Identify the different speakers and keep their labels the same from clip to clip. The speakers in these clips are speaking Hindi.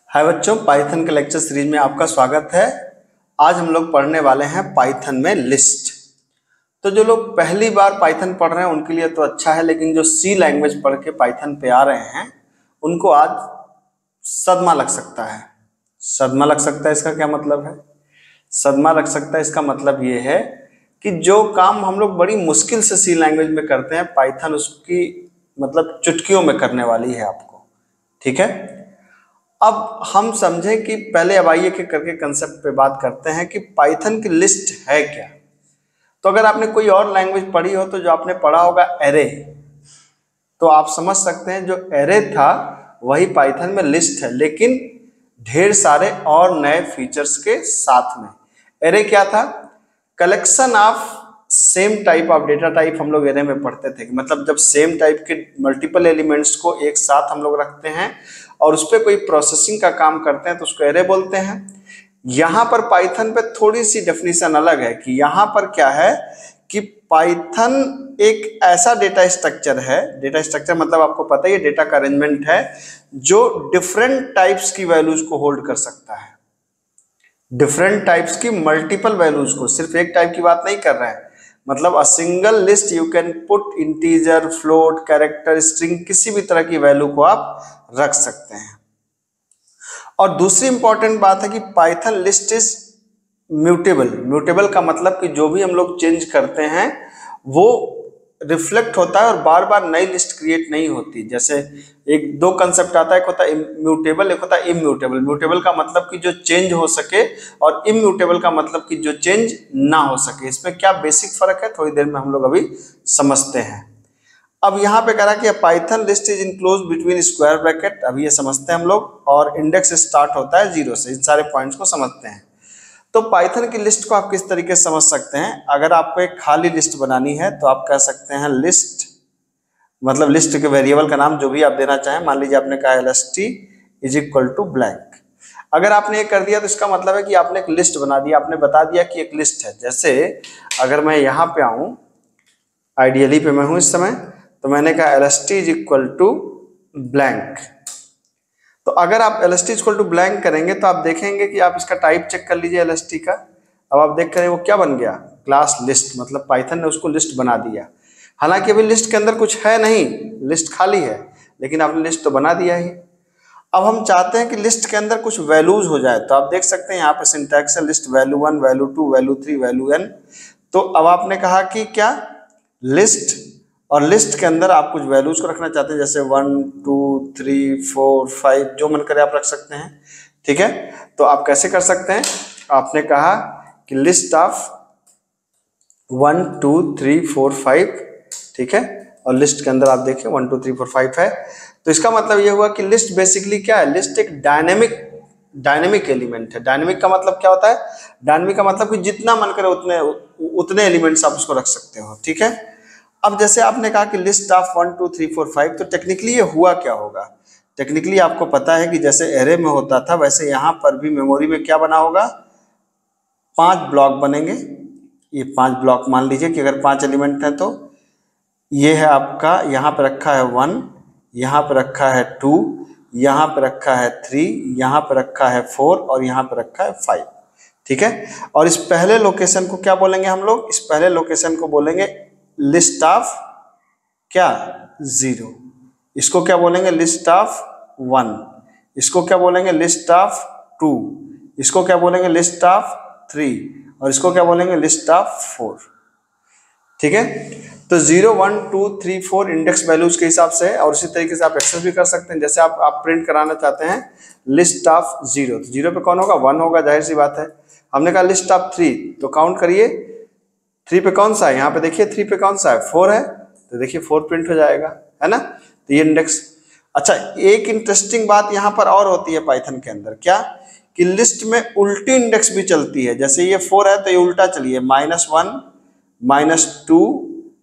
Speaker 1: हाय बच्चों, पाइथन के लेक्चर सीरीज में आपका स्वागत है। आज हम लोग पढ़ने वाले हैं पाइथन में लिस्ट। तो जो लोग पहली बार पाइथन पढ़ रहे हैं उनके लिए तो अच्छा है, लेकिन जो सी लैंग्वेज पढ़ के पाइथन पे आ रहे हैं उनको आज सदमा लग सकता है। सदमा लग सकता है, इसका क्या मतलब है? सदमा लग सकता है, इसका मतलब ये है कि जो काम हम लोग बड़ी मुश्किल से सी लैंग्वेज में करते हैं, पाइथन उसकी मतलब चुटकियों में करने वाली है आपको। ठीक है, अब हम समझें कि पहले अब आइए के करके कंसेप्ट पे बात करते हैं कि पाइथन की लिस्ट है क्या। तो अगर आपने कोई और लैंग्वेज पढ़ी हो तो जो आपने पढ़ा होगा एरे, तो आप समझ सकते हैं जो एरे था वही पाइथन में लिस्ट है, लेकिन ढेर सारे और नए फीचर्स के साथ में। एरे क्या था? Collection of same type of data type हम लोग एरे में पढ़ते थे। मतलब जब सेम टाइप के मल्टीपल एलिमेंट्स को एक साथ हम लोग रखते हैं और उस पर कोई प्रोसेसिंग का काम करते हैं तो उसको एरे बोलते हैं। यहां पर पाइथन पे थोड़ी सी डेफिनेशन अलग है कि यहां पर क्या है कि पाइथन एक ऐसा डेटा स्ट्रक्चर है, डेटा स्ट्रक्चर मतलब आपको पता ही है डेटा का अरेंजमेंट है, जो डिफरेंट टाइप्स की वैल्यूज को होल्ड कर सकता है। डिफरेंट टाइप्स की मल्टीपल वैल्यूज को, सिर्फ एक टाइप की बात नहीं कर रहे हैं। मतलब a single list you can put integer, float, character, string, किसी भी तरह की वैल्यू को आप रख सकते हैं। और दूसरी इंपॉर्टेंट बात है कि Python list is mutable. Mutable का मतलब कि जो भी हम लोग चेंज करते हैं वो रिफ्लेक्ट होता है और बार बार नई लिस्ट क्रिएट नहीं होती। जैसे एक दो कंसेप्ट आता है, एक होता है म्यूटेबल, एक होता है इम्यूटेबल। म्यूटेबल का मतलब कि जो चेंज हो सके, और इम्यूटेबल का मतलब कि जो चेंज ना हो सके। इसमें क्या बेसिक फर्क है थोड़ी देर में हम लोग अभी समझते हैं। अब यहाँ पे कह रहा है कि Python list is enclose between square bracket, अभी ये समझते हैं हम लोग, और इंडेक्स स्टार्ट होता है 0 से। इन सारे पॉइंट्स को समझते हैं। तो पाइथन की लिस्ट को आप किस तरीके से समझ सकते हैं? अगर आपको एक खाली लिस्ट बनानी है तो आप कह सकते हैं लिस्ट, मतलब लिस्ट के वेरिएबल का नाम जो भी आप देना चाहें, मान लीजिए आपने कहा lst is equal to blank. अगर आपने ये कर दिया तो इसका मतलब है कि आपने एक लिस्ट बना दिया, आपने बता दिया कि एक लिस्ट है। जैसे अगर मैं यहाँ पे आऊँ, आइडियली पे मैं हूँ इस समय, तो मैंने कहा lst is equal to blank. तो अगर आप lst इक्वल टू ब्लैंक करेंगे तो आप देखेंगे कि आप इसका टाइप चेक कर लीजिए lst का। अब आप देख करें वो क्या बन गया, क्लास लिस्ट, मतलब पाइथन ने उसको लिस्ट बना दिया। हालांकि अभी लिस्ट के अंदर कुछ है नहीं, लिस्ट खाली है, लेकिन आपने लिस्ट तो बना दिया ही। अब हम चाहते हैं कि लिस्ट के अंदर कुछ वैल्यूज हो जाए, तो आप देख सकते हैं यहाँ पे सिंटैक्स है least value 1, value 2, value 3, value n। तो अब आपने कहा कि क्या लिस्ट, और लिस्ट के अंदर आप कुछ वैल्यूज को रखना चाहते हैं, जैसे 1, 2, 3, 4, 5, जो मन करे आप रख सकते हैं। ठीक है, तो आप कैसे कर सकते हैं? आपने कहा कि लिस्ट ऑफ 1, 2, 3, 4, 5, ठीक है, और लिस्ट के अंदर आप देखें 1, 2, 3, 4, 5 है। तो इसका मतलब ये हुआ कि लिस्ट बेसिकली क्या है? लिस्ट एक डायनेमिक एलिमेंट है। डायनेमिक का मतलब क्या होता है? डायनेमिक का मतलब कि जितना मन करे उतने एलिमेंट्स आप उसको रख सकते हो। ठीक है, अब जैसे आपने कहा कि लिस्ट ऑफ 1, 2, 3, 4, 5, तो टेक्निकली ये हुआ क्या होगा? टेक्निकली आपको पता है कि जैसे एरे में होता था वैसे यहाँ पर भी मेमोरी में क्या बना होगा? 5 ब्लॉक बनेंगे। ये 5 ब्लॉक मान लीजिए कि अगर 5 एलिमेंट हैं तो ये है आपका, यहाँ पे रखा है 1, यहाँ पे रखा है 2, यहाँ पे रखा है 3, यहाँ पे रखा है 4 और यहाँ पे रखा है 5। ठीक है, और इस पहले लोकेशन को क्या बोलेंगे हम लोग? इस पहले लोकेशन को बोलेंगे लिस्ट ऑफ क्या? 0। इसको क्या बोलेंगे? List of 1। इसको क्या बोलेंगे? List of 2। इसको क्या बोलेंगे? List of 3। और इसको क्या बोलेंगे? List of 4। ठीक है, तो 0, 1, 2, 3, 4 इंडेक्स वैल्यूज के हिसाब से है। और इसी तरीके से आप एक्सेस भी कर सकते हैं। जैसे आप प्रिंट कराना चाहते हैं लिस्ट ऑफ 0, तो 0 पे कौन होगा? 1 होगा, जाहिर सी बात है। हमने कहा लिस्ट ऑफ 3, तो काउंट करिए 3 पे कौन सा है? यहाँ पे देखिए 3 पे कौन सा है? 4 है, तो देखिए 4 प्रिंट हो जाएगा, है ना? तो ये इंडेक्स। अच्छा, एक इंटरेस्टिंग बात यहाँ पर और होती है पाइथन के अंदर, क्या कि लिस्ट में उल्टी इंडेक्स भी चलती है। जैसे ये 4 है तो ये उल्टा चलिए, -1, -2,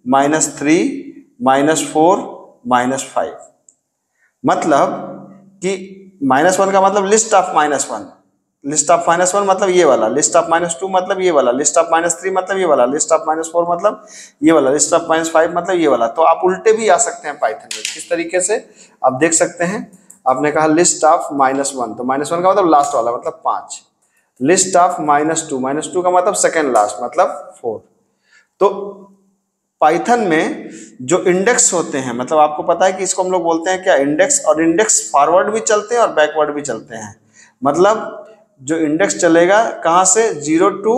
Speaker 1: -3, -4, -5। मतलब कि -1 का मतलब लिस्ट ऑफ -1, लिस्ट ऑफ -1 मतलब ये वाला, लिस्ट ऑफ -2 मतलब ये वाला, लिस्ट ऑफ -3 मतलब ये वाला, लिस्ट ऑफ -4 मतलब ये वाला, लिस्ट ऑफ -5 मतलब ये वाला। तो आप उल्टे भी आ सकते हैं पाइथन में। किस तरीके से आप देख सकते हैं, आपने कहा लिस्ट ऑफ -1, तो -1 का मतलब लास्ट वाला मतलब 5, लिस्ट ऑफ -2 का मतलब सेकेंड लास्ट मतलब 4। तो पाइथन में जो इंडेक्स होते हैं, मतलब आपको पता है कि इसको हम लोग बोलते हैं क्या, इंडेक्स, और इंडेक्स फॉरवर्ड भी चलते हैं और बैकवर्ड भी चलते हैं। मतलब जो इंडेक्स चलेगा कहाँ से, 0 टू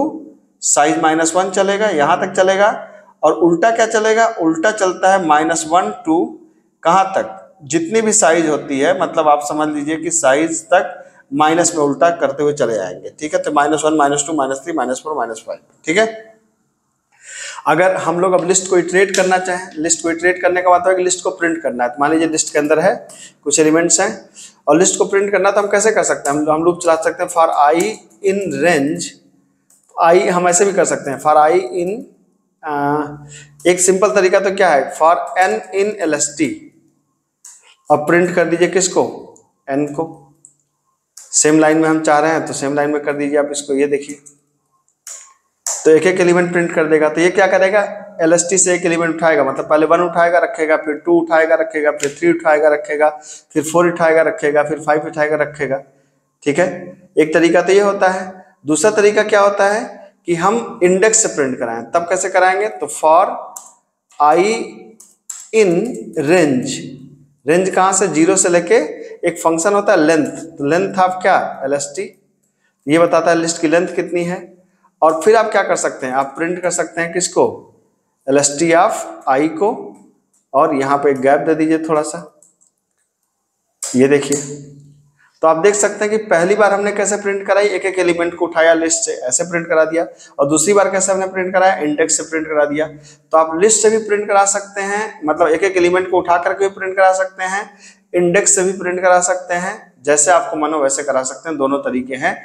Speaker 1: साइज -1 चलेगा, यहाँ तक चलेगा। और उल्टा क्या चलेगा, उल्टा चलता है -1 टू कहाँ तक, जितनी भी साइज होती है, मतलब आप समझ लीजिए कि साइज तक माइनस में उल्टा करते हुए चले जाएंगे। ठीक है, तो -1 -2 -3 -4 -5। ठीक है, अगर हम लोग अब लिस्ट को इटरेट करना चाहें, लिस्ट को इटरेट करने का मतलब है कि लिस्ट को प्रिंट करना है। तो मान लीजिए लिस्ट के अंदर है कुछ एलिमेंट्स हैं और लिस्ट को प्रिंट करना, तो हम कैसे कर सकते हैं, हम लूप चला सकते हैं फॉर आई इन रेंज, आई हम ऐसे भी कर सकते हैं फॉर आई इन, एक सिंपल तरीका तो क्या है, फॉर एन इन LST। अब प्रिंट कर दीजिए किसको, एन को। सेम लाइन में हम चाह रहे हैं तो सेम लाइन में कर दीजिए आप इसको, ये देखिए, तो एक एक एलिमेंट प्रिंट कर देगा। तो ये क्या करेगा, LST से एक एलिमेंट उठाएगा, मतलब पहले 1 उठाएगा रखेगा, फिर 2 उठाएगा रखेगा, फिर 3 उठाएगा रखेगा, फिर 4 उठाएगा रखेगा, फिर 5 उठाएगा रखेगा। ठीक है, एक तरीका तो ये होता है। दूसरा तरीका क्या होता है कि हम इंडेक्स से प्रिंट कराएं, तब कैसे कराएंगे, तो for I in range, range कहाँ से, 0 से लेके एक फंक्शन होता है लेंथ, तो लेंथ ऑफ क्या, LST, ये बताता है लिस्ट की लेंथ कितनी है। और फिर आप क्या कर सकते हैं, आप प्रिंट कर सकते हैं किसको, LST ऑफ आई को, और यहाँ पे एक गैप दे दीजिए थोड़ा सा, ये देखिए। तो आप देख सकते हैं कि पहली बार हमने कैसे प्रिंट कराई, एक एक एलिमेंट को उठाया लिस्ट से, ऐसे प्रिंट करा दिया, और दूसरी बार कैसे हमने प्रिंट कराया, इंडेक्स से प्रिंट करा दिया। तो आप लिस्ट से भी प्रिंट करा सकते हैं, मतलब एक एक एलिमेंट को उठा करके भी प्रिंट करा सकते हैं, इंडेक्स से भी प्रिंट करा सकते हैं, जैसे आपको मन हो वैसे करा सकते हैं। दोनों तरीके हैं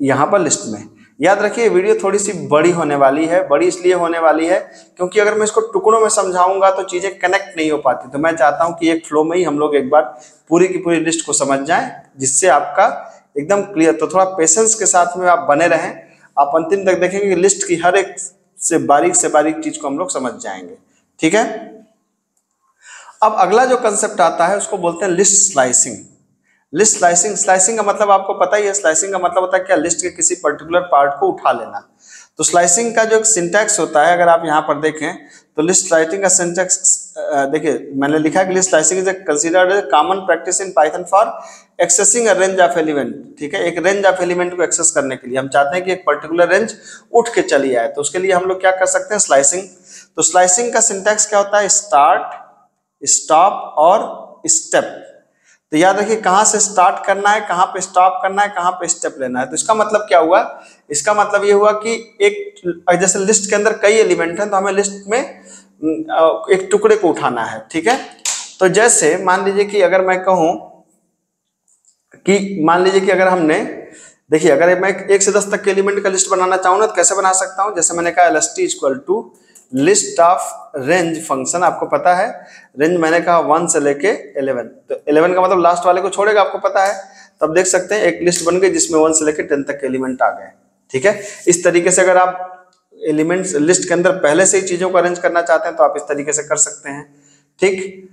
Speaker 1: यहाँ पर लिस्ट में। याद रखिए वीडियो थोड़ी सी बड़ी होने वाली है, बड़ी इसलिए होने वाली है क्योंकि अगर मैं इसको टुकड़ों में समझाऊंगा तो चीजें कनेक्ट नहीं हो पाती। तो मैं चाहता हूं कि एक फ्लो में ही हम लोग एक बार पूरी की पूरी लिस्ट को समझ जाएं, जिससे आपका एकदम क्लियर। तो थोड़ा पेशेंस के साथ में आप बने रहें, आप अंतिम तक देखेंगे कि लिस्ट की हर एक से बारीक चीज को हम लोग समझ जाएंगे। ठीक है, अब अगला जो कंसेप्ट आता है उसको बोलते हैं list slicing. List slicing, slicing का मतलब आपको पता ही है, स्लाइसिंग का मतलब होता है क्या, लिस्ट के किसी पर्टिकुलर पार्ट को उठा लेना। तो स्लाइसिंग का जो एक सिंटैक्स होता है, अगर आप यहाँ पर देखें तो लिस्ट स्लाइसिंग का सिंटैक्स देखिए, मैंने लिखा कि list slicing is considered A common practice in Python for accessing a range of element. ठीक है, एक रेंज ऑफ एलिमेंट को एक्सेस करने के लिए हम चाहते हैं कि एक पर्टिकुलर रेंज उठ के चली आए, तो उसके लिए हम लोग क्या कर सकते हैं, स्लाइसिंग। तो स्लाइसिंग का सिंटैक्स क्या होता है, स्टार्ट, स्टॉप और स्टेप। तो याद रखिए कहाँ से स्टार्ट करना है, कहाँ पे स्टॉप करना है, कहाँ पे स्टेप लेना है। तो इसका मतलब क्या हुआ, इसका मतलब ये हुआ कि एक जैसे लिस्ट के अंदर कई एलिमेंट हैं, तो हमें लिस्ट में एक टुकड़े को उठाना है। ठीक है, तो जैसे मान लीजिए कि अगर मैं कहूँ कि मान लीजिए कि अगर हमने, देखिए अगर मैं 1 से 10 तक के एलिमेंट का लिस्ट बनाना चाहूँ ना, तो कैसे बना सकता हूँ, जैसे मैंने कहा LST equal to list of range function, आपको पता है रेंज मैंने कहा 1 से लेके 11, तो 11 का मतलब लास्ट वाले को छोड़ेगा, आपको पता है। तब देख सकते हैं एक लिस्ट बन गई जिसमें 1 से लेके 10 तक के एलिमेंट आ गए। ठीक है, इस तरीके से अगर आप एलिमेंट्स लिस्ट के अंदर पहले से ही चीजों को अरेंज करना चाहते हैं तो आप इस तरीके से कर सकते हैं। ठीक,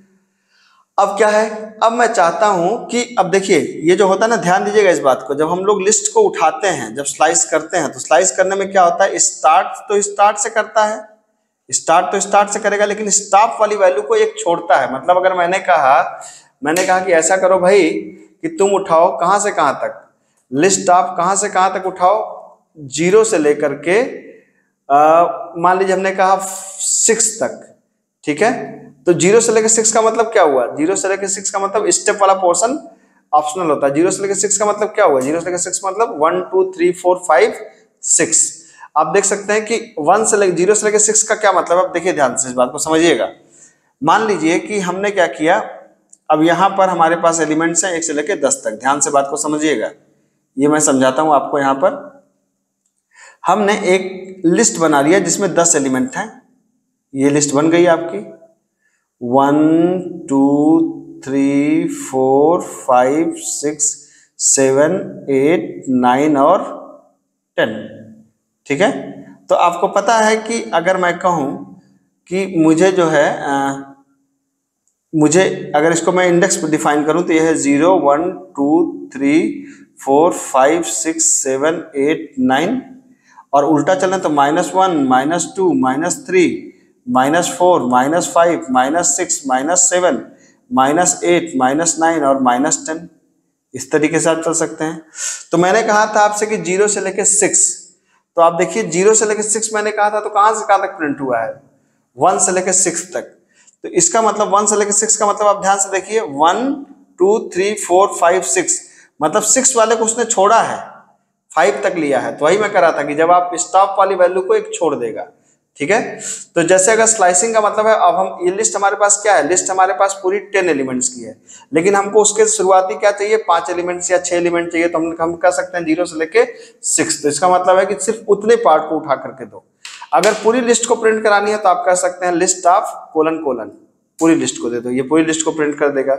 Speaker 1: अब क्या है, अब मैं चाहता हूं कि अब देखिए ये जो होता है ना, ध्यान दीजिएगा इस बात को, जब हम लोग लिस्ट को उठाते हैं, जब स्लाइस करते हैं, तो स्लाइस करने में क्या होता है, स्टार्ट तो स्टार्ट से करता है, स्टार्ट तो स्टार्ट से करेगा, लेकिन स्टॉप वाली वैल्यू को एक छोड़ता है। मतलब अगर मैंने कहा कि ऐसा करो भाई कि तुम उठाओ कहां से कहां तक, लिस्ट ऑफ कहां से कहां तक उठाओ, 0 से लेकर के मान लीजिए हमने कहा 6 तक। ठीक है, तो 0 से लेकर 6 का मतलब क्या हुआ, 0 से लेकर 6 का मतलब स्टेप वाला पोर्शन ऑप्शनल होता है। 0 से लेकर 6 का मतलब क्या हुआ, 0 से लेकर 6 मतलब 1 2 3 4 5 6। आप देख सकते हैं कि 0 से लेकर 6 का क्या मतलब, अब देखिए ध्यान से इस बात को समझिएगा। मान लीजिए कि हमने क्या किया, अब यहां पर हमारे पास एलिमेंट्स हैं 1 से लेकर 10 तक, ध्यान से बात को समझिएगा, ये मैं समझाता हूं आपको। यहां पर हमने एक लिस्ट बना लिया जिसमें 10 एलिमेंट हैं, ये लिस्ट बन गई आपकी 1 2 3 4 5 6 7, 8, 9 और 10। ठीक है, तो आपको पता है कि अगर मैं कहूं कि मुझे जो है मुझे अगर इसको मैं इंडेक्स डिफाइन करूं तो यह है 0, 1, 2, 3, 4, 5, 6, 7, 8, 9 और उल्टा चलें तो -1, -2, -3, -4, -5, -6, -7, -8, -9 और -10। इस तरीके से आप चल सकते हैं। तो मैंने कहा था आपसे कि 0 से लेके 6, तो आप देखिए 0 से लेके 6 मैंने कहा था, तो कहां से कहां तक प्रिंट हुआ है? 1 से लेके 6 तक। तो इसका मतलब 1 से लेके 6 का मतलब आप ध्यान से देखिए 1, 2, 3, 4, 5, 6, मतलब 6 वाले को उसने छोड़ा है, 5 तक लिया है। तो वही मैं कह रहा था कि जब आप स्टॉप वाली वैल्यू को एक छोड़ देगा। ठीक है, तो जैसे अगर स्लाइसिंग का मतलब है, अब हम ये लिस्ट हमारे पास क्या है, लिस्ट हमारे पास पूरी 10 एलिमेंट्स की है, लेकिन हमको उसके शुरुआती क्या चाहिए, 5 एलिमेंट्स या 6 एलिमेंट चाहिए, तो हम कह सकते हैं 0 से लेके 6। तो इसका मतलब है कि सिर्फ उतने पार्ट को उठा करके दो। अगर पूरी लिस्ट को प्रिंट करानी है तो आप कह सकते हैं लिस्ट ऑफ कोलन कोलन, पूरी लिस्ट को दे दो, ये पूरी लिस्ट को प्रिंट कर देगा।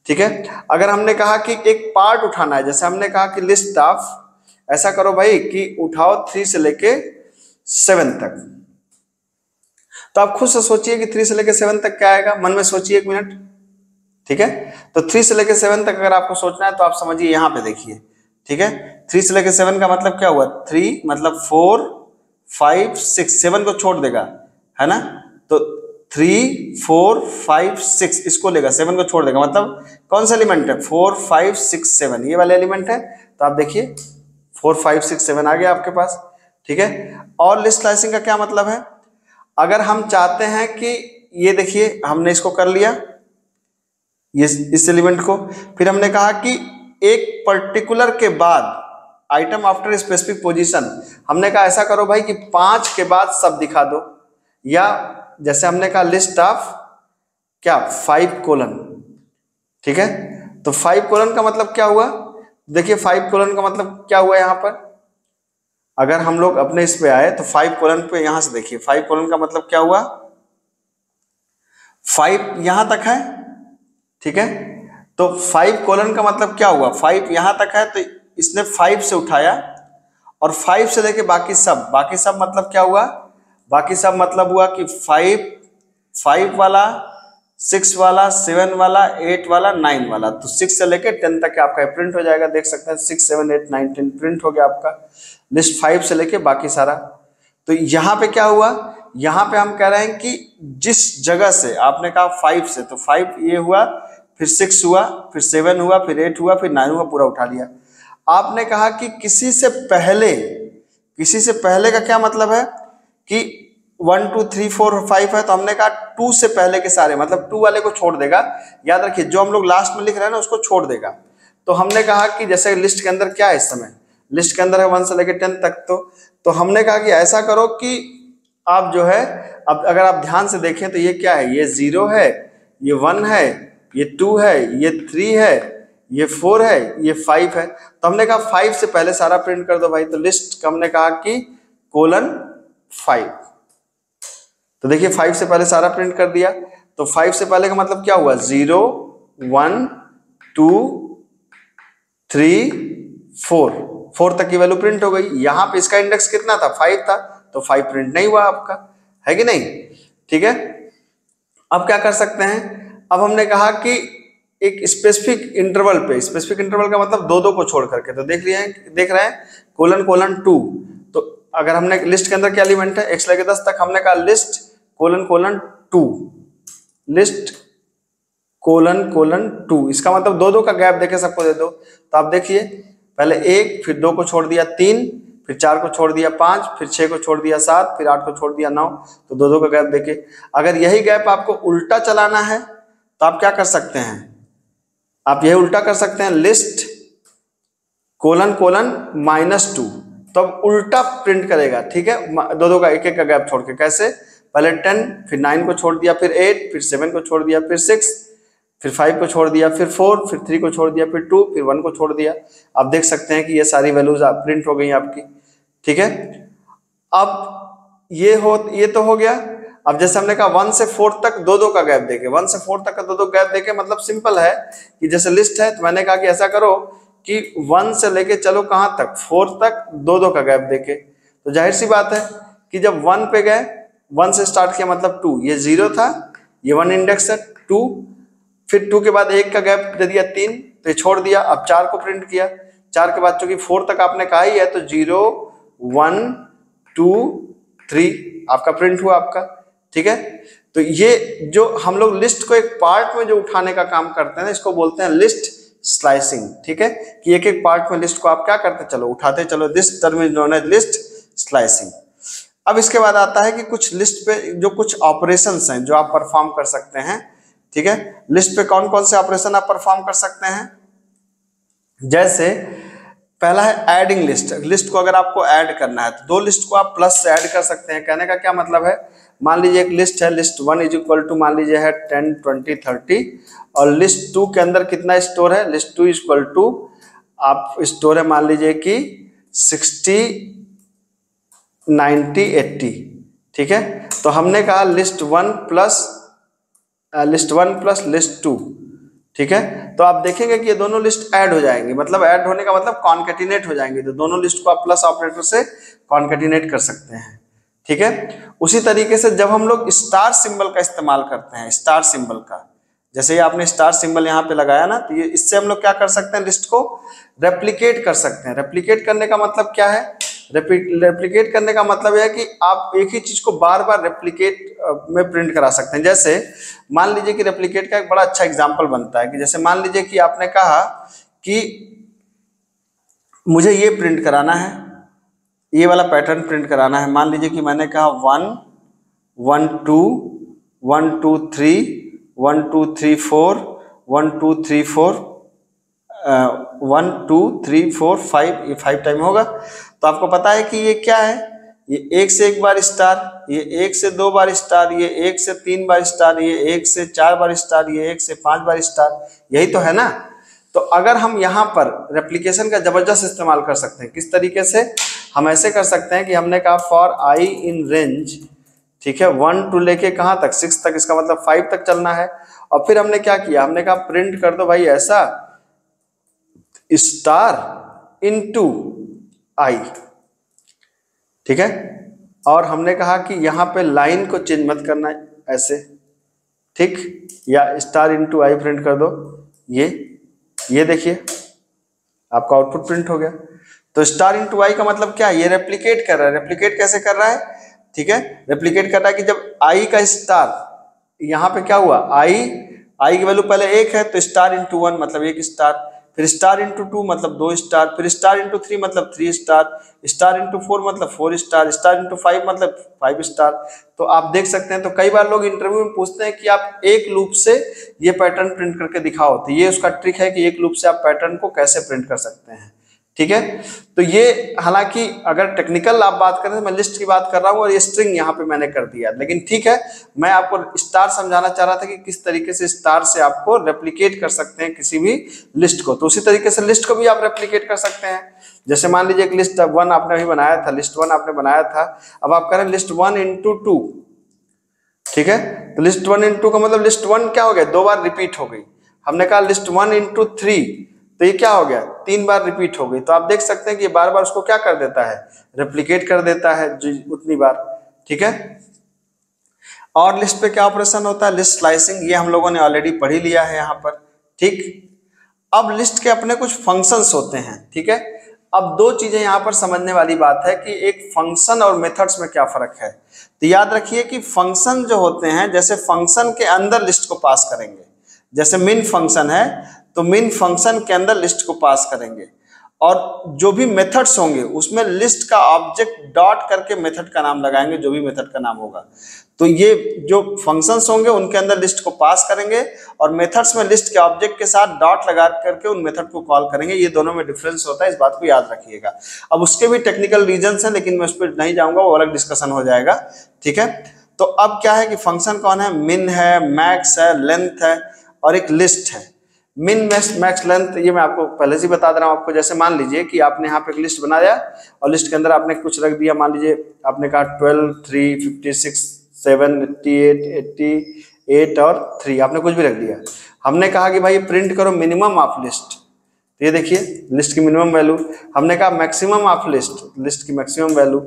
Speaker 1: ठीक है, अगर हमने कहा कि एक पार्ट उठाना है, जैसे हमने कहा कि लिस्ट ऑफ, ऐसा करो भाई कि उठाओ 3 से लेके 7 तक, तो आप खुद से सोचिए कि 3 से लेके 7 तक क्या आएगा, मन में सोचिए 1 मिनट। ठीक है, तो 3 से लेके 7 तक अगर आपको सोचना है तो आप समझिए, यहां पे देखिए। ठीक है, 3 से लेके 7 का मतलब क्या हुआ, 3 मतलब 4, 5, 6, 7 को छोड़ देगा, है ना, तो 3, 4, 5, 6 इसको लेगा, 7 को छोड़ देगा, मतलब कौन सा एलिमेंट है, 4, 5, 6, 7 ये वाले एलिमेंट है। तो आप देखिए 4, 5, 6, 7 आ गया आपके पास। ठीक है, और लिस्ट स्लाइसिंग का क्या मतलब है, अगर हम चाहते हैं कि ये देखिए हमने इसको कर लिया, ये इस एलिमेंट को, फिर हमने कहा कि एक पर्टिकुलर के बाद आइटम आफ्टर स्पेसिफिक पोजीशन, हमने कहा ऐसा करो भाई कि 5 के बाद सब दिखा दो, या जैसे हमने कहा लिस्ट ऑफ क्या 5 कोलन। ठीक है, तो 5 कोलन का मतलब क्या हुआ, देखिए 5 कोलन का मतलब क्या हुआ, यहां पर अगर हम लोग अपने इस पे आए तो 5 कोलन पे यहां से देखिए 5 कोलन का मतलब क्या हुआ, 5 यहां तक है। ठीक है, तो 5 कोलन का मतलब क्या हुआ, 5 यहां तक है, तो इसने 5 से उठाया और 5 से लेके बाकी सब मतलब क्या हुआ, बाकी सब मतलब हुआ कि 5 वाला, 6 वाला, 7 वाला, 8 वाला, 9 वाला, तो 6 से लेके 10 तक आपका प्रिंट हो जाएगा। देख सकते हैं 6, 7, 8, 9, 10 प्रिंट हो गया आपका लिस्ट 5 से लेके बाकी सारा। तो यहां पे क्या हुआ, यहां पे हम कह रहे हैं कि जिस जगह से आपने कहा 5 से, तो 5 ये हुआ, फिर 6 हुआ, फिर 7 हुआ, फिर 8 हुआ, फिर 9 हुआ, पूरा उठा लिया। आपने कहा कि किसी से पहले का क्या मतलब है कि 1, 2, 3, 4 और 5 है, तो हमने कहा 2 से पहले के सारे, मतलब 2 वाले को छोड़ देगा। याद रखिए जो हम लोग लास्ट में लिख रहे हैं ना उसको छोड़ देगा। तो हमने कहा कि जैसे लिस्ट के अंदर क्या है, इस समय लिस्ट के अंदर है 1 से लेकर 10 तक, तो हमने कहा कि ऐसा करो कि आप जो है, अब अगर आप ध्यान से देखें तो ये क्या है, ये 0 है, ये 1 है, ये 2 है, ये 3 है, ये 4 है, ये 5 है। तो हमने कहा 5 से पहले सारा प्रिंट कर दो भाई, तो लिस्ट का हमने कहा कि कोलन 5। तो देखिए 5 से पहले सारा प्रिंट कर दिया, तो 5 से पहले का मतलब क्या हुआ, 0, 1, 2, 3, 4 तक की वैल्यू प्रिंट हो गई। यहां पे इसका इंडेक्स कितना था, 5 था, तो 5 प्रिंट नहीं हुआ आपका, है कि नहीं। ठीक है, अब क्या कर सकते हैं, अब हमने कहा कि एक स्पेसिफिक इंटरवल पे, स्पेसिफिक इंटरवल का मतलब 2 को छोड़ करके, तो देख रहे हैं कोलन कोलन 2। तो अगर हमने लिस्ट के अंदर क्या एलिमेंट है, 1 से लेकर 10 तक, हमने कहा list colon colon 2, list colon colon 2, इसका मतलब 2 का गैप देके सबको दे दो। तो आप देखिए पहले 1, फिर 2 को छोड़ दिया 3, फिर 4 को छोड़ दिया 5, फिर 6 को छोड़ दिया 7, फिर 8 को छोड़ दिया 9, तो 2 का गैप देके। अगर यही गैप आपको उल्टा चलाना है तो आप क्या कर सकते हैं, आप यही उल्टा कर सकते हैं, लिस्ट कोलन कोलन -2, तो अब उल्टा प्रिंट करेगा। ठीक है, 2 का एक का गैप छोड़ के, कैसे, पहले 10, फिर 9 को छोड़ दिया, फिर 8, फिर 7 को छोड़ दिया, फिर 6, फिर 5 को छोड़ दिया, फिर 4, फिर 3 को छोड़ दिया, फिर 2, फिर 1 को छोड़ दिया। आप देख सकते हैं कि ये सारी वैल्यूज प्रिंट हो गई आपकी। ठीक है, अब ये तो हो गया। अब जैसे हमने कहा 1 से 4 तक 2 का गैप देके, 1 से 4 तक का 2 गैप देके, मतलब सिंपल है कि जैसे लिस्ट है, तो मैंने कहा कि ऐसा करो कि 1 से लेके चलो कहाँ तक 4 तक 2 का गैप देके, तो जाहिर सी बात है कि जब 1 पे गए, 1 से स्टार्ट किया मतलब 2, ये 0 था, ये 1 इंडेक्स है 2, फिर 2 के बाद 1 का गैप दे दिया 3, तो ये छोड़ दिया, अब 4 को प्रिंट किया, 4 के बाद चूंकि 4 तक आपने कहा ही है तो 0 1 2 3 आपका प्रिंट हुआ आपका। ठीक है, तो ये जो हम लोग लिस्ट को एक पार्ट में जो उठाने का काम करते हैं इसको बोलते हैं लिस्ट स्लाइसिंग। ठीक है, कि एक एक पार्ट में लिस्ट को आप क्या करते चलो उठाते चलो, this term is known as list slicing. अब इसके बाद आता है कि कुछ लिस्ट पे जो कुछ ऑपरेशंस हैं जो आप परफॉर्म कर सकते हैं। ठीक है, लिस्ट पे कौन कौन से ऑपरेशन आप परफॉर्म कर सकते हैं, जैसे पहला है एडिंग लिस्ट। लिस्ट को अगर आपको ऐड करना है तो 2 लिस्ट को आप प्लस से ऐड कर सकते हैं। कहने का क्या मतलब है, मान लीजिए एक लिस्ट है, लिस्ट 1 इज इक्वल टू मान लीजिए है 10 20 30, और लिस्ट 2 के अंदर कितना स्टोर है, लिस्ट 2 इक्वल टू आप स्टोर है मान लीजिए कि 60 90 80। ठीक है, तो हमने कहा लिस्ट 1 प्लस लिस्ट 2। ठीक है, तो आप देखेंगे कि ये दोनों लिस्ट ऐड हो जाएंगे, मतलब ऐड होने का मतलब कॉन्केटिनेट हो जाएंगे, तो दोनों लिस्ट को आप प्लस ऑपरेटर से कॉन्केटिनेट कर सकते हैं। ठीक है, उसी तरीके से जब हम लोग स्टार सिंबल का इस्तेमाल करते हैं, स्टार सिंबल का, जैसे ही आपने स्टार सिंबल यहाँ पे लगाया ना, तो ये इससे हम लोग क्या कर सकते हैं, लिस्ट को रेप्लिकेट कर सकते हैं। रेप्लिकेट करने का मतलब क्या है, रेप्लिकेट करने का मतलब यह है कि आप एक ही चीज को बार बार रेप्लिकेट में प्रिंट करा सकते हैं। जैसे मान लीजिए कि रेप्लिकेट का एक बड़ा अच्छा एग्जांपल बनता है कि जैसे मान लीजिए कि आपने कहा कि मुझे ये प्रिंट कराना है, ये वाला पैटर्न प्रिंट कराना है। मान लीजिए कि मैंने कहा 1 1 2 1 2 3 1 2 3 4 1 2 3 4 1 2 3 4 5, ये 5 टाइम होगा। तो आपको पता है कि ये क्या है, ये 1 से 1 बार स्टार, ये 1 से 2 बार स्टार, ये 1 से 3 बार स्टार, ये 1 से 4 बार स्टार, ये 1 से 5 बार स्टार, यही तो है ना। तो अगर हम यहाँ पर रेप्लिकेशन का जबरदस्त इस्तेमाल कर सकते हैं, किस तरीके से, हम ऐसे कर सकते हैं कि हमने कहा फॉर आई इन रेंज, ठीक है, 1 टू लेके कहाँ तक 6 तक, इसका मतलब 5 तक चलना है। और फिर हमने क्या किया, हमने कहा प्रिंट कर दो भाई ऐसा स्टार इनटू आई। ठीक है, और हमने कहा कि यहाँ पे लाइन को चेंज मत करना ऐसे, ठीक, या स्टार इनटू आई प्रिंट कर दो, ये देखिए आपका आउटपुट प्रिंट हो गया। तो स्टार इनटू आई का मतलब क्या है, ये रेप्लिकेट कर रहा है। रेप्लिकेट कैसे कर रहा है, ठीक है, रेप्लिकेट कर रहा है कि जब आई का स्टार, यहाँ पे क्या हुआ, आई की वैल्यू पहले 1 है तो स्टार इंटू 1 मतलब 1 स्टार, फिर स्टार इंटू 2 मतलब 2 स्टार, फिर स्टार इंटू 3 मतलब 3 स्टार, स्टार इंटू 4 मतलब 4 स्टार, स्टार इंटू 5 मतलब 5 स्टार। तो आप देख सकते हैं, तो कई बार लोग इंटरव्यू में पूछते हैं कि आप एक लूप से ये पैटर्न प्रिंट करके दिखाओ, तो ये उसका ट्रिक है कि एक लूप से आप पैटर्न को कैसे प्रिंट कर सकते हैं। ठीक है, तो ये हालांकि अगर टेक्निकल आप बात करें तो मैं लिस्ट की बात कर रहा हूँ और ये स्ट्रिंग यहाँ पे मैंने कर दिया, लेकिन ठीक है, मैं आपको स्टार समझाना चाह रहा था कि किस तरीके से स्टार से आपको रेप्लिकेट कर सकते हैं किसी भी लिस्ट को। तो उसी तरीके से लिस्ट को भी आप रेप्लिकेट कर सकते हैं। जैसे मान लीजिए एक लिस्ट 1 आपने अभी बनाया था, लिस्ट 1 आपने बनाया था, अब आप करें लिस्ट 1 इंटू 2। ठीक है, तो लिस्ट 1 इंटू का मतलब लिस्ट 1 क्या हो गया, 2 बार रिपीट हो गई। हमने कहा लिस्ट 1 इंटू 3, तो ये क्या हो गया, 3 बार रिपीट हो गई। तो आप देख सकते हैं कि ये बार बार उसको क्या कर देता है, रेप्लिकेट कर देता है उतनी बार। ठीक है, और लिस्ट पे क्या ऑपरेशन होता है, लिस्ट स्लाइसिंग, ये हम लोगों ने ऑलरेडी पढ़ ही लिया है यहाँ पर। ठीक, अब लिस्ट के अपने कुछ फंक्शंस होते हैं। ठीक है, अब 2 चीजें यहाँ पर समझने वाली बात है कि एक फंक्शन और मेथड्स में क्या फर्क है। तो याद रखिए कि फंक्शन जो होते हैं, जैसे फंक्शन के अंदर लिस्ट को पास करेंगे, जैसे मिन फंक्शन है तो मिन फंक्शन के अंदर लिस्ट को पास करेंगे, और जो भी मेथड्स होंगे उसमें लिस्ट का ऑब्जेक्ट डॉट करके मेथड का नाम लगाएंगे, जो भी मेथड का नाम होगा। तो ये जो फंक्शंस होंगे उनके अंदर लिस्ट को पास करेंगे, और मेथड्स में लिस्ट के ऑब्जेक्ट के साथ डॉट लगा करके उन मेथड को कॉल करेंगे। ये दोनों में डिफरेंस होता है, इस बात को याद रखिएगा। अब उसके भी टेक्निकल रीजंस हैं, लेकिन मैं उस पर नहीं जाऊंगा, वो अलग डिस्कशन हो जाएगा। ठीक है, तो अब क्या है कि फंक्शन कौन है, मिन है, मैक्स है, लेंथ है, और एक लिस्ट है। मिन मैक्स लेंथ ये मैं आपको पहले से बता दे रहा हूँ आपको। जैसे मान लीजिए कि आपने यहाँ पे एक लिस्ट बनाया और लिस्ट के अंदर आपने कुछ रख दिया, मान लीजिए आपने कहा 12 3 56 7 88 88 और 3, आपने कुछ भी रख दिया। हमने कहा कि भाई प्रिंट करो मिनिमम ऑफ लिस्ट, तो ये देखिए लिस्ट की मिनिमम वैल्यू, हमने कहा मैक्सिमम ऑफ लिस्ट, लिस्ट की मैक्सिमम वैल्यू,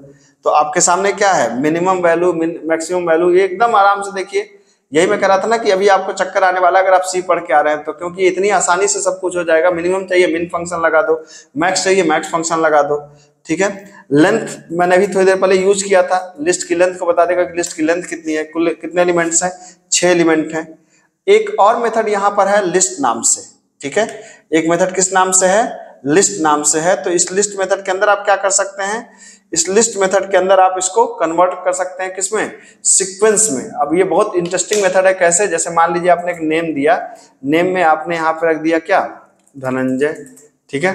Speaker 1: तो आपके सामने क्या है मिनिमम वैल्यू मैक्सिमम वैल्यू, ये एकदम आराम से देखिए। यही मैं कह रहा था ना कि अभी आपको चक्कर आने वाला अगर आप सी पढ़ के आ रहे हैं तो, क्योंकि इतनी आसानी से सब कुछ हो जाएगा। मिनिमम चाहिए मिन फंक्शन लगा दो, मैक्स चाहिए मैक्स फंक्शन लगा दो, ठीक है। लेंथ मैंने अभी थोड़ी देर पहले यूज किया था, लिस्ट की लेंथ को बता देगा कि लिस्ट की लेंथ कितनी है, कुल कितने एलिमेंट्स हैं, 6 एलिमेंट हैं। एक और मेथड यहाँ पर है लिस्ट नाम से, ठीक है। एक मेथड किस नाम से है, लिस्ट नाम से है। तो इस लिस्ट मेथड के अंदर आप क्या कर सकते हैं, इस लिस्ट मेथड के अंदर आप इसको कन्वर्ट कर सकते हैं किसमें, सीक्वेंस में। अब ये बहुत इंटरेस्टिंग मेथड है, कैसे, जैसे मान लीजिए आपने एक नेम दिया, नेम में आपने यहाँ पे रख दिया क्या, धनंजय, ठीक है।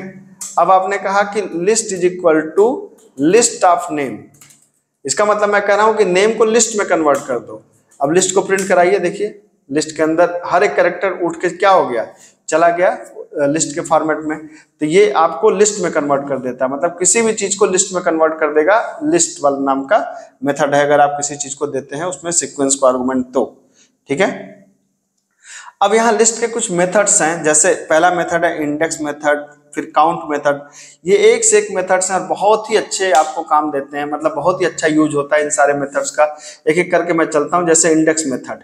Speaker 1: अब आपने कहा कि list is equal to list of name, इसका मतलब मैं कह रहा हूं कि नेम को लिस्ट में कन्वर्ट कर दो। अब लिस्ट को प्रिंट कराइए, देखिए लिस्ट के अंदर हर एक कैरेक्टर उठ के क्या हो गया, चला गया लिस्ट के फॉर्मेट में। तो ये आपको लिस्ट में कन्वर्ट कर देता है, मतलब किसी भी चीज को लिस्ट में कन्वर्ट कर देगा। लिस्ट वाला नाम का मेथड है, अगर आप किसी चीज को देते हैं उसमें सीक्वेंस को आर्गुमेंट तो, ठीक है। अब यहाँ लिस्ट के कुछ मेथड्स हैं, जैसे पहला मेथड है इंडेक्स मेथड, फिर काउंट मेथड। ये एक से एक मेथड्स हैं और बहुत ही अच्छे आपको काम देते हैं, मतलब बहुत ही अच्छा यूज होता है इन सारे मेथड्स का। एक एक करके मैं चलता हूँ, जैसे इंडेक्स मेथड,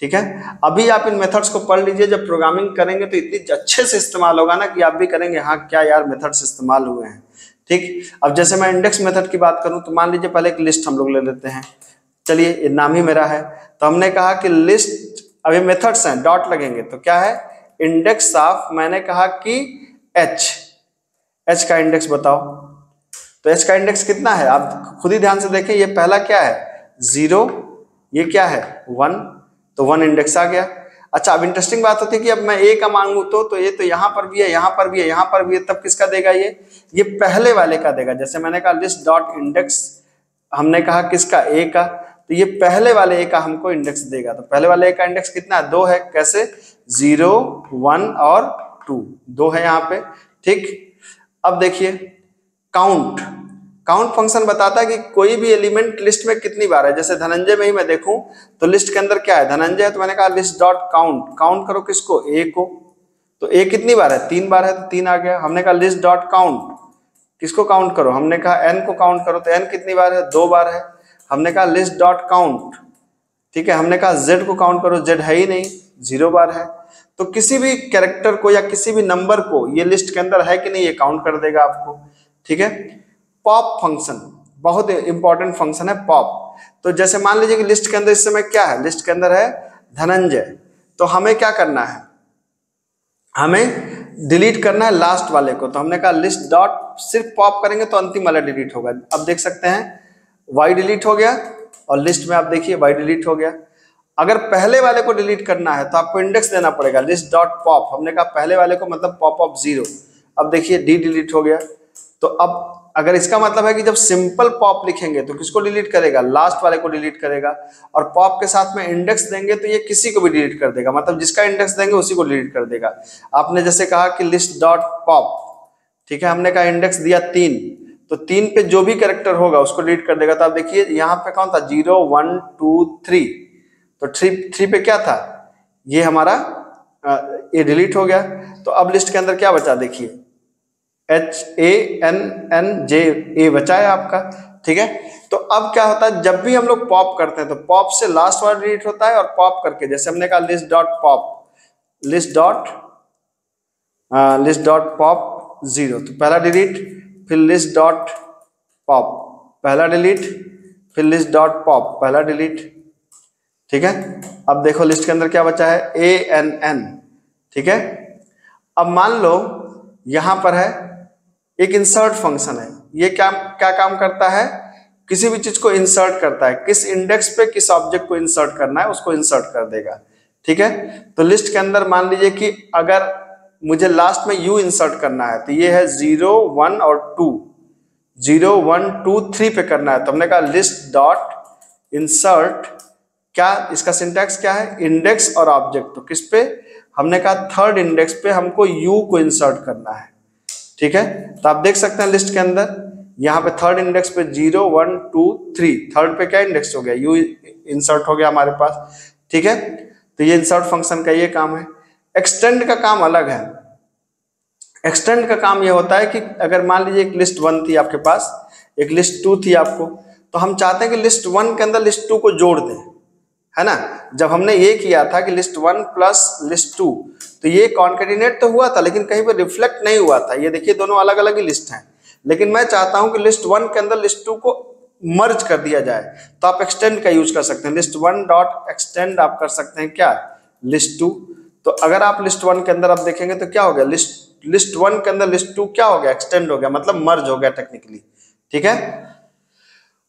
Speaker 1: ठीक है। अभी आप इन मेथड्स को पढ़ लीजिए, जब प्रोग्रामिंग करेंगे तो इतनी अच्छे से इस्तेमाल होगा ना कि आप भी करेंगे हाँ क्या यार मेथड्स इस्तेमाल हुए हैं, ठीक। अब जैसे मैं इंडेक्स मेथड की बात करूं तो मान लीजिए पहले एक लिस्ट हम लोग ले लेते हैं, चलिए ये नाम ही मेरा है। तो हमने कहा कि लिस्ट, अब ये मेथड्स हैं, डॉट लगेंगे तो क्या है, इंडेक्स ऑफ, मैंने कहा कि एच का इंडेक्स बताओ। तो एच का इंडेक्स कितना है, आप खुद ही ध्यान से देखें, ये पहला क्या है 0, ये क्या है 1, तो 1 इंडेक्स आ गया। अच्छा, अब इंटरेस्टिंग बात होती है कि अब मैं ए का मांगू तो ये तो यहाँ पर भी है, यहाँ पर भी है, यहाँ पर भी है, तब किसका देगा, ये पहले वाले का देगा। जैसे मैंने कहा लिस्ट डॉट इंडेक्स, हमने कहा किसका, ए का, तो ये पहले वाले ए का हमको इंडेक्स देगा। तो पहले वाले ए का इंडेक्स कितना है, 2 है। कैसे, 0, 1 और 2, 2 है यहाँ पे, ठीक। अब देखिए काउंट, काउंट फंक्शन बताता है कि कोई भी एलिमेंट लिस्ट में कितनी बार है। जैसे धनंजय में ही मैं देखूं तो लिस्ट के अंदर क्या है, धनंजय है, तो मैंने कहा लिस्ट डॉट काउंट, काउंट करो किसको, ए को। तो ए कितनी बार है, 3 बार है, तो 3 आ गया। हमने कहा लिस्ट डॉट काउंट, किसको काउंट करो, हमने कहा एन को काउंट करो, तो एन कितनी बार है, 2 बार है। हमने कहा लिस्ट डॉट काउंट, ठीक है, हमने कहा जेड को काउंट करो, जेड है ही नहीं, 0 बार है। तो किसी भी कैरेक्टर को या किसी भी नंबर को ये लिस्ट के अंदर है कि नहीं, ये काउंट कर देगा आपको, ठीक है। पॉप फंक्शन बहुत इंपॉर्टेंट फंक्शन है, पॉप। तो जैसे मान लीजिए कि लिस्ट के अंदर इस समय क्या है, लिस्ट के अंदर है धनंजय, तो हमें क्या करना है, हमें डिलीट करना है लास्ट वाले को। तो हमने कहा लिस्ट डॉट, सिर्फ पॉप करेंगे तो अंतिम वाला डिलीट होगा। अब देख सकते हैं वाई डिलीट हो गया, और लिस्ट में आप देखिए वाई डिलीट हो गया। अगर पहले वाले को डिलीट करना है तो आपको इंडेक्स देना पड़ेगा, लिस्ट डॉट पॉप, हमने कहा पहले वाले को मतलब पॉप ऑफ 0। अब देखिए डी डिलीट हो गया। तो अब अगर इसका मतलब है कि जब सिंपल पॉप लिखेंगे तो किसको डिलीट करेगा, लास्ट वाले को डिलीट करेगा, और पॉप के साथ में इंडेक्स देंगे तो ये किसी को भी डिलीट कर देगा, मतलब जिसका इंडेक्स देंगे उसी को डिलीट कर देगा। आपने जैसे कहा कि लिस्ट डॉट पॉप, ठीक है, हमने कहा इंडेक्स दिया 3, तो 3 पे जो भी कैरेक्टर होगा उसको डिलीट कर देगा। तो आप देखिए यहाँ पे कौन था, 0, 1, 2, 3, तो 3 पे क्या था, ये हमारा ये डिलीट हो गया। तो अब लिस्ट के अंदर क्या बचा, देखिए HANNJ बचा है आपका, ठीक है। तो अब क्या होता है, जब भी हम लोग पॉप करते हैं तो पॉप से लास्ट वाला डिलीट होता है, और पॉप करके जैसे हमने कहा list dot pop, list dot pop 0, तो पहला डिलीट, फिर लिस्ट डॉट पॉप पहला डिलीट, फिर लिस्ट डॉट पॉप पहला डिलीट, ठीक है। अब देखो लिस्ट के अंदर क्या बचा है, ANN, ठीक है। अब मान लो यहां पर है एक इंसर्ट फंक्शन है, ये क्या काम करता है, किसी भी चीज को इंसर्ट करता है, किस इंडेक्स पे किस ऑब्जेक्ट को इंसर्ट करना है उसको इंसर्ट कर देगा, ठीक है। तो लिस्ट के अंदर मान लीजिए कि अगर मुझे लास्ट में U इंसर्ट करना है तो ये है 0, 1 और 2, 0, 1, 2, 3 पे करना है। तो हमने कहा लिस्ट डॉट इंसर्ट, क्या इसका सिंटैक्स क्या है, इंडेक्स और ऑब्जेक्ट, तो किस पे, हमने कहा थर्ड इंडेक्स पे हमको U को इंसर्ट करना है, ठीक है। तो आप देख सकते हैं लिस्ट के अंदर यहाँ पे थर्ड इंडेक्स पे 0, 1, 2, 3, थर्ड पे क्या इंडेक्स हो गया, U इंसर्ट हो गया हमारे पास, ठीक है। तो ये इंसर्ट फंक्शन का ये काम है। एक्सटेंड का काम अलग है। एक्सटेंड का काम ये होता है कि अगर मान लीजिए एक लिस्ट 1 थी आपके पास, एक लिस्ट 2 थी आपको, तो हम चाहते हैं कि लिस्ट 1 के अंदर लिस्ट 2 को जोड़ दें, है ना। जब हमने ये किया था कि लिस्ट 1 प्लस लिस्ट 2, तो ये कॉन्केटिनेट तो हुआ था लेकिन कहीं पर रिफ्लेक्ट नहीं हुआ था। ये देखिए दोनों अलग अलग ही लिस्ट हैं, लेकिन मैं चाहता हूं कि लिस्ट 1 के अंदर लिस्ट 2 को मर्ज कर दिया जाए, तो आप एक्सटेंड का यूज कर सकते हैं। लिस्ट 1 डॉट एक्सटेंड आप कर सकते हैं क्या, लिस्ट 2। तो अगर आप लिस्ट 1 के अंदर आप देखेंगे तो क्या हो गया, लिस्ट 1 के अंदर लिस्ट 2 क्या हो गया, एक्सटेंड हो गया, मतलब मर्ज हो गया टेक्निकली, ठीक है।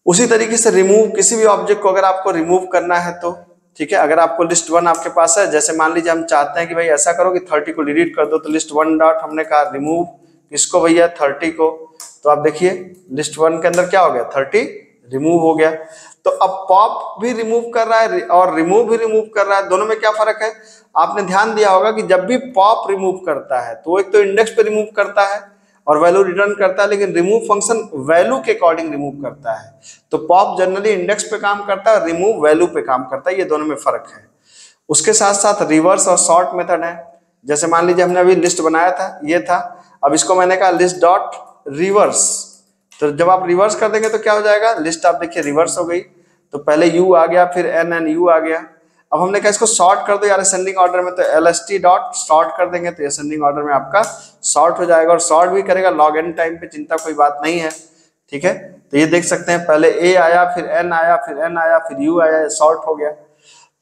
Speaker 1: उसी तरीके से रिमूव, किसी भी ऑब्जेक्ट को अगर आपको रिमूव करना है तो ठीक है, अगर आपको लिस्ट 1 आपके पास है, जैसे मान लीजिए हम चाहते हैं कि भाई ऐसा करो कि 30 को डिलीट कर दो, तो लिस्ट 1 डॉट हमने कहा रिमूव किसको भैया, 30 को। तो आप देखिए लिस्ट 1 के अंदर क्या हो गया, 30 रिमूव हो गया। तो अब पॉप भी रिमूव कर रहा है और रिमूव भी रिमूव कर रहा है, दोनों में क्या फर्क है। आपने ध्यान दिया होगा कि जब भी पॉप रिमूव करता है तो एक तो इंडेक्स पे रिमूव करता है और वैल्यू रिटर्न करता है, लेकिन रिमूव फंक्शन वैल्यू के अकॉर्डिंग रिमूव करता है। तो पॉप जनरली इंडेक्स पे काम करता है और रिमूव वैल्यू पे काम करता है, ये दोनों में फर्क है। उसके साथ साथ रिवर्स और शॉर्ट मेथड है। जैसे मान लीजिए हमने अभी लिस्ट बनाया था, ये था, अब इसको मैंने कहा लिस्ट डॉट रिवर्स, तो जब आप रिवर्स कर देंगे तो क्या हो जाएगा, लिस्ट आप देखिए रिवर्स हो गई, तो पहले यू आ गया, फिर एन यू आ गया। अब हमने कहा इसको सॉर्ट कर दो यार असेंडिंग ऑर्डर में, तो LST डॉट सॉर्ट कर देंगे तो असेंडिंग ऑर्डर में आपका सॉर्ट हो जाएगा, और सॉर्ट भी करेगा लॉग एन टाइम पे, चिंता कोई बात नहीं है, ठीक है। तो ये देख सकते हैं पहले ए आया, फिर एन आया, फिर एन आया, फिर यू आया, सॉर्ट हो गया।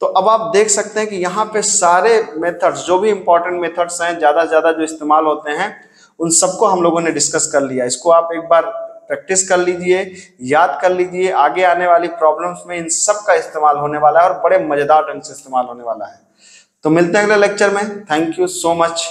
Speaker 1: तो अब आप देख सकते हैं कि यहाँ पे सारे मेथड्स, जो भी इंपॉर्टेंट मेथड्स हैं ज्यादा से ज्यादा जो इस्तेमाल होते हैं, उन सबको हम लोगों ने डिस्कस कर लिया। इसको आप एक बार प्रैक्टिस कर लीजिए, याद कर लीजिए, आगे आने वाली प्रॉब्लम्स में इन सब का इस्तेमाल होने वाला है और बड़े मजेदार ढंग से इस्तेमाल होने वाला है। तो मिलते हैं अगले लेक्चर में। Thank you so much.